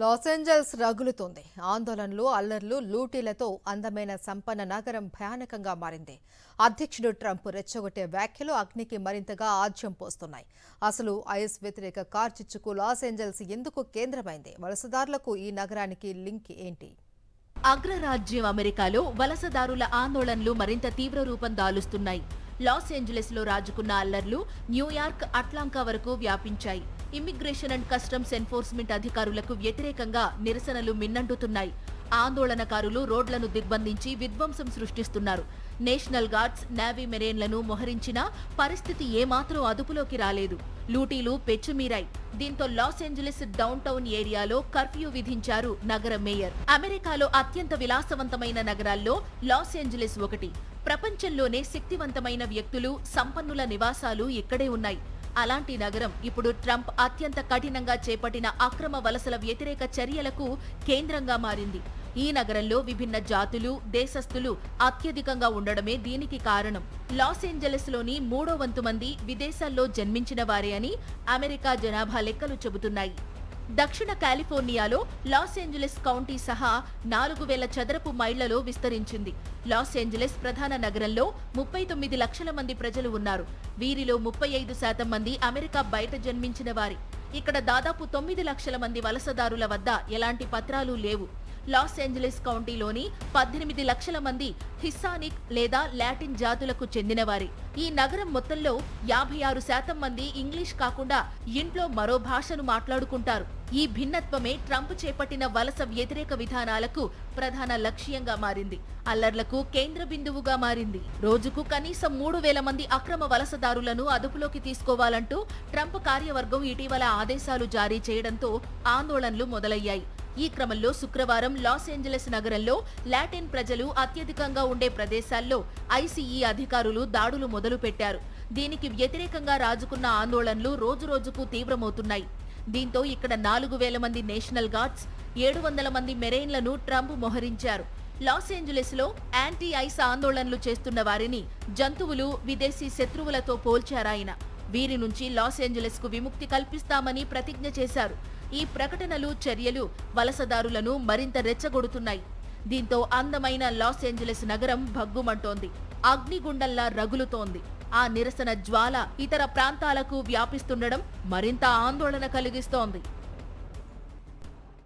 Los Angeles రగులుతోంది. ఆందోళనలు, అల్లర్లు, లూటీలతో అందమైన సంపన్న నగరం భయానకంగా మారింది. అధ్యక్షుడు ట్రంప్ రెచ్చగొట్టే వ్యాఖ్యలు అగ్నికి మరింతగా ఆజ్యం పోస్తున్నాయి. అసలు ఐఎస్ వ్యతిరేక కార్చిచ్చుకు లాస్ ఏంజల్స్ ఎందుకు కేంద్రమైంది? వలసదారులకు ఈ నగరానికి లింక్ ఏంటి? అగ్రరాజ్యం అమెరికాలో వలసదారుల ఆందోళనలు మరింత తీవ్ర రూపం దాలుస్తున్నాయి. లాస్ ఏంజలస్ లో రాజుకున్న అల్లర్లు న్యూయార్క్, అట్లాంకా వరకు వ్యాపించాయి. ఇమ్మిగ్రేషన్ అండ్ కస్టమ్స్ ఎన్ఫోర్స్మెంట్ అధికారులకు వ్యతిరేకంగా నిరసనలు మిన్నంటుతున్నాయి. ఆందోళనకారులు రోడ్లను దిగ్బంధించి విధ్వంసం సృష్టిస్తున్నారు. నేషనల్ గార్డ్స్, నేవీ మెరైన్లను మోహరించినా పరిస్థితి ఏమాత్రం అదుపులోకి రాలేదు. లూటీలు పెచ్చుమీరాయి. దీంతో లాస్ ఏంజలస్ డౌన్ టౌన్ ఏరియాలో కర్ఫ్యూ విధించారు నగర మేయర్. అమెరికాలో అత్యంత విలాసవంతమైన నగరాల్లో లాస్ ఏంజలస్ ఒకటి. ప్రపంచంలోనే శక్తివంతమైన వ్యక్తులు, సంపన్నుల నివాసాలు ఇక్కడే ఉన్నాయి. అలాంటి నగరం ఇప్పుడు ట్రంప్ అత్యంత కఠినంగా చేపట్టిన అక్రమ వలసల వ్యతిరేక చర్యలకు కేంద్రంగా మారింది. ఈ నగరంలో విభిన్న జాతులు, దేశస్థులు అత్యధికంగా ఉండడమే దీనికి కారణం. లాస్ ఏంజలస్ లోని 3వ వంతు మంది విదేశాల్లో జన్మించిన వారే అని అమెరికా జనాభా లెక్కలు చెబుతున్నాయి. దక్షిణ కాలిఫోర్నియాలో లాస్ ఏంజలస్ కౌంటీ సహా 4000 చదరపు మైళ్లలో విస్తరించింది. లాస్ ఏంజలస్ ప్రధాన నగరంలో 39 లక్షల మంది ప్రజలు ఉన్నారు. వీరిలో 35% మంది అమెరికా బయట జన్మించిన వారి. ఇక్కడ దాదాపు 9 లక్షల మంది వలసదారుల వద్ద ఎలాంటి పత్రాలు లేవు. లాస్ ఏంజలస్ కౌంటీలోని 18 లక్షల మంది హిస్పానిక్ లేదా లాటిన్ జాతులకు చెందినవారే. ఈ నగరం మొత్తంలో 56% మంది ఇంగ్లీష్ కాకుండా ఇంట్లో మరో భాషను మాట్లాడుకుంటారు. ఈ భిన్నత్వమే ట్రంప్ చేపట్టిన వలస వ్యతిరేక విధానాలకు ప్రధాన లక్ష్యంగా మారింది. అల్లర్లకు కేంద్ర బిందువుగా మారింది. రోజుకు కనీసం 3000 మంది అక్రమ వలసదారులను అదుపులోకి తీసుకోవాలంటూ ట్రంప్ కార్యవర్గం ఇటీవల ఆదేశాలు జారీ చేయడంతో ఆందోళనలు మొదలయ్యాయి. ఈ క్రమంలో శుక్రవారం లాస్ ఏంజలస్ నగరంలో లాటిన్ ప్రజలు అత్యధికంగా ఉండే ప్రదేశాల్లో ఐసీఈ అధికారులు దాడులు మొదలుపెట్టారు. దీనికి వ్యతిరేకంగా రాజుకున్న ఆందోళనలు రోజురోజుకు తీవ్రమవుతున్నాయి. దీంతో ఇక్కడ 4000 మంది నేషనల్ గార్డ్స్, 700 మంది మెరైన్లను ట్రంప్ మోహరించారు. లాస్ ఏంజలస్ లో యాంటీ ఐస్ ఆందోళనలు చేస్తున్న వారిని జంతువులు, విదేశీ శత్రువులతో పోల్చారాయన. వీరి నుంచి లాస్ ఏంజలస్ కు విముక్తి కల్పిస్తామని ప్రతిజ్ఞ చేశారు. ఈ ప్రకటనలు, చర్యలు వలసదారులను మరింత రెచ్చగొడుతున్నాయి. దీంతో అందమైన లాస్ ఏంజలస్ నగరం భగ్గుమంటోంది. అగ్నిగుండంలా రగులుతోంది. ఆ నిరసన జ్వాల ఇతర ప్రాంతాలకు వ్యాపిస్తుండడం మరింత ఆందోళన కలిగిస్తోంది.